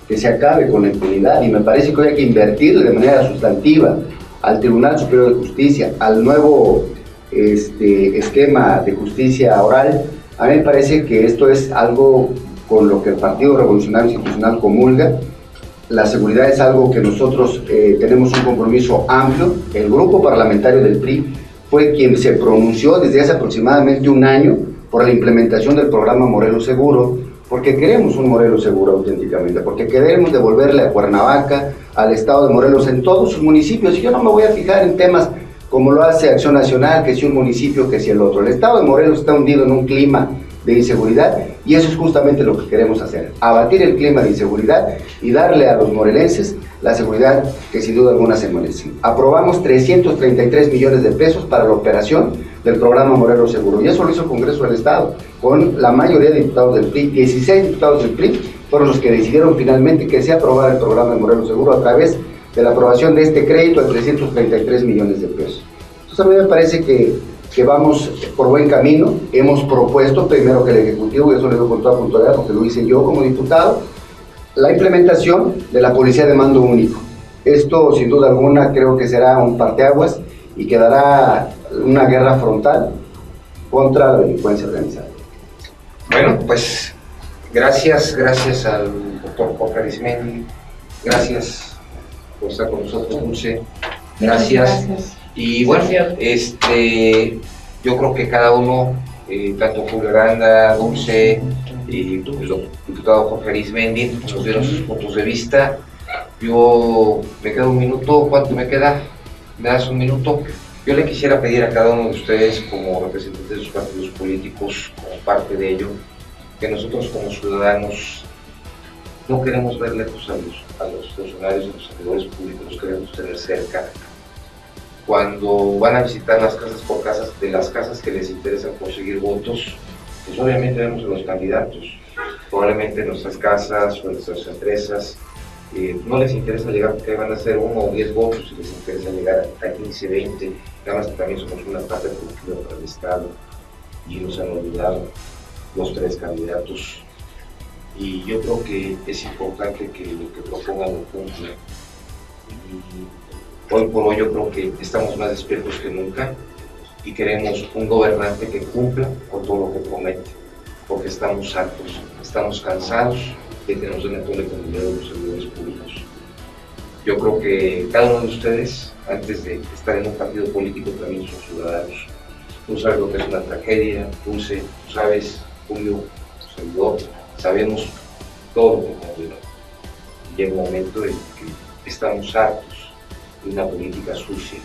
que se acabe con la impunidad, y me parece que hoy hay que invertirle de manera sustantiva al Tribunal Superior de Justicia, al nuevo esquema de justicia oral. A mí me parece que esto es algo con lo que el Partido Revolucionario Institucional comulga. La seguridad es algo que nosotros tenemos un compromiso amplio. El grupo parlamentario del PRI fue quien se pronunció desde hace aproximadamente un año por la implementación del programa Morelos Seguro, porque queremos un Morelos seguro auténticamente, porque queremos devolverle a Cuernavaca, al estado de Morelos, en todos sus municipios. Y yo no me voy a fijar en temas como lo hace Acción Nacional, que si un municipio, que si el otro. El estado de Morelos está hundido en un clima de inseguridad, y eso es justamente lo que queremos hacer: abatir el clima de inseguridad y darle a los morelenses la seguridad que sin duda alguna se merecen. Aprobamos 333 millones de pesos para la operación del programa Morelos Seguro, y eso lo hizo el Congreso del Estado, con la mayoría de diputados del PRI. 16 diputados del PRI fueron los que decidieron finalmente que se aprobara el programa de Morelos Seguro a través de la aprobación de este crédito de 333 millones de pesos. Entonces a mí me parece que vamos por buen camino. Hemos propuesto primero que el Ejecutivo, y eso lo digo con toda puntualidad porque lo hice yo como diputado, la implementación de la policía de mando único. Esto sin duda alguna creo que será un parteaguas y que dará una guerra frontal contra la delincuencia organizada. Bueno, pues gracias al doctor Jorge Arismendi, gracias por estar con nosotros, Dulce, gracias. Y bueno, yo creo que cada uno, tanto Julio Aranda, Dulce y el diputado Jorge Arismendi, nos dieron sus puntos de vista. Yo me queda un minuto. ¿Cuánto me queda? ¿Me das un minuto? Yo le quisiera pedir a cada uno de ustedes, como representantes de sus partidos políticos, como parte de ello, que nosotros como ciudadanos no queremos ver lejos a los funcionarios, a los servidores públicos, los queremos tener cerca. Cuando van a visitar las casas por casas, de las casas que les interesa conseguir votos, pues obviamente vemos a los candidatos, probablemente en nuestras casas o en nuestras empresas, no les interesa llegar porque van a hacer 1 o 10 votos, y les interesa llegar a 15, 20, además que también somos una parte productiva para el Estado, y nos han olvidado los 3 candidatos, y yo creo que es importante que lo que propongan lo cumplan. Hoy por hoy yo creo que estamos más despiertos que nunca y queremos un gobernante que cumpla con todo lo que promete, porque estamos hartos, estamos cansados de que nos den a todo el comunidad de los servidores públicos. Yo creo que cada uno de ustedes, antes de estar en un partido político, también son ciudadanos. Tú sabes lo que es una tragedia, Dulce, tú sabes, Julio, tu servidor, sabemos todo lo que conlleva. Llega un momento en que estamos hartos de una política sucia.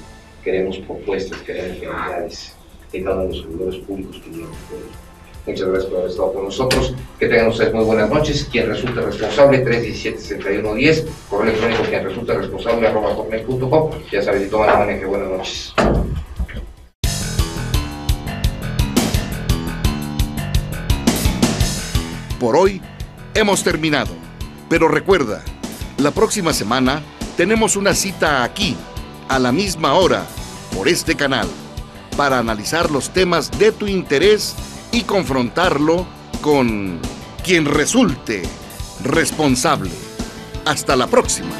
Queremos propuestas, queremos realidades de cada uno de los servidores públicos que llevan el poder. Muchas gracias por haber estado con nosotros. Que tengan ustedes muy buenas noches. Quien resulte responsable, 317-6110. Correo electrónico, quien resulte responsable, @hotmail.com. Ya sabes, y toman la maneje. Buenas noches. Por hoy hemos terminado. Pero recuerda, la próxima semana tenemos una cita aquí, a la misma hora, por este canal, para analizar los temas de tu interés y confrontarlo con quien resulte responsable. Hasta la próxima.